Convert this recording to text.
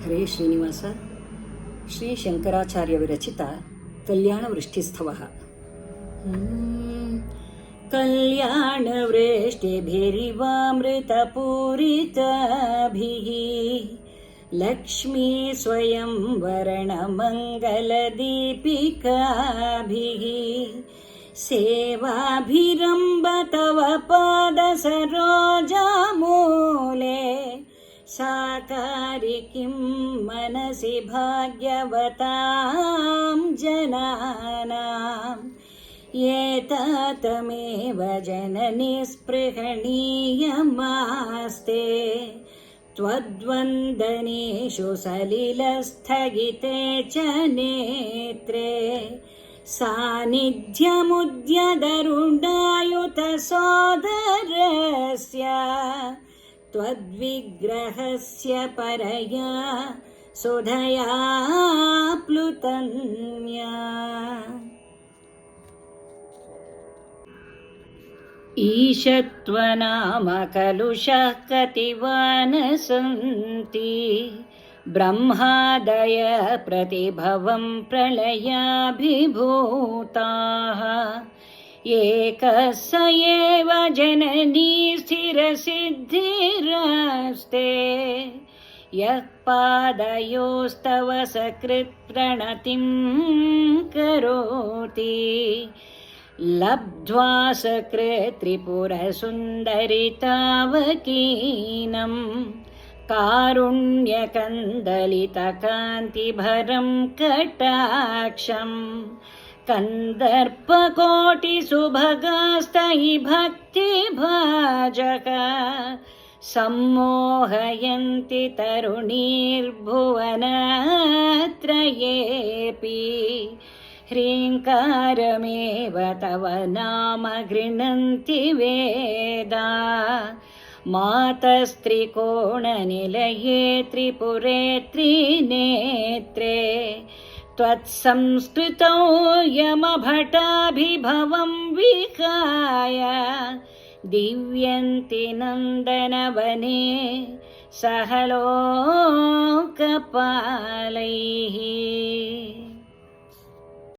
ಹರೇ ಶ್ರೀನಿವಾಸ. ಶ್ರೀ ಶಂಕರಾಚಾರ್ಯ ವಿರಚಿತ ಕಲ್ಯಾಣವೃಷ್ಟಿಸ್ಥವಃ. ಕಲ್ಯಾಣವೃಷ್ಟಿಭಿರಿವಾಮೃತಪೂರಿತಾಭಿಃ ಲಕ್ಷ್ಮೀ ಸ್ವಯಂವರಣಮಂಗಲದೀಪಿಕಾಭಿಃ ಸೇವಾಭಿರಂಬ ತವ ಪಾದ ಸರೋಜಾಮೂಲೆ ಸಾಕಾರಿ ಕಿಂ ಮನಸಿ ಭಾಗ್ಯವತಾಂ ಜನಾನಾಂ ಏತಾತಮೇವ ಜನನಿ ಸ್ಪೃಹಣೀಯಮಾಸ್ತೆ ತ್ವದ್ವಂದನೇಷು ಸಲಿಲಸ್ಥಗಿತೆ ಚ ನೇತ್ರೇ ಸಾನ್ನಿಧ್ಯಮುದ್ಯದರುಣಾಯುತ ಸೋದರಸ್ಯ ತ್ವದ್ವಿಗ್ರಹಸ್ಯ ಪರಯಾ ಸುಧಯಾ ಪ್ಲುತನ್ಯಾ. ಈಶತ್ವನಾಮ ಕಲುಷಃ ಕತಿವಾನ ಸಂತಿ ಬ್ರಹ್ಮಾದಯ ಪ್ರತಿಭವಂ ಪ್ರಳಯಾಭಿಭೂತಾಃ ಏಕಃ ಸ ಏವ ಜನನೀ ಸ್ಥಿರಸಿದ್ಧಿರಸ್ತೆ ಯಃ ಪಾದಯೋಸ್ತವ ಸಕೃತ್ ಪ್ರಣತಿಂ ಕರೋತಿ ಲಬ್ಧ್ವಾ ಸಕೃತ್ ತ್ರಿಪುರಸುಂದರಿತಾವಕೀನಂ ಕಾರುಣ್ಯಕಂದಲಿತಕಾಂತಿಭರಂ ಕಟಾಕ್ಷಂ ಕಂದರ್ಪಕೋಟಿಸುಭಗಾಸ್ತಯಿ ಭಕ್ತಿಭಾಜಕ ಸಮ್ಮೋಹಯಂತಿ ತರುಣೀರ್ಭುವನತ್ರಯೇಪಿ ಹ್ರೀಂಕಾರಮೇವ ತವ ನಾಮ ಗೃಹ್ಣಂತಿ ವೇದಾ ಮಾತಸ್ತ್ರಿಕೋಣನಿಲಯೇ ತ್ರಿಪುರೇ ತ್ರಿನೇತ್ರೇ ತ್ವತ್ಸಂಸ್ಕೃತೌ ಯಮಭಟಾಭಿಭವಂ ವಿಹಾಯ ದಿವ್ಯಂತಿ ನಂದನವನೇ ಸಹ ಲೋಕಪಾಲೈಃ.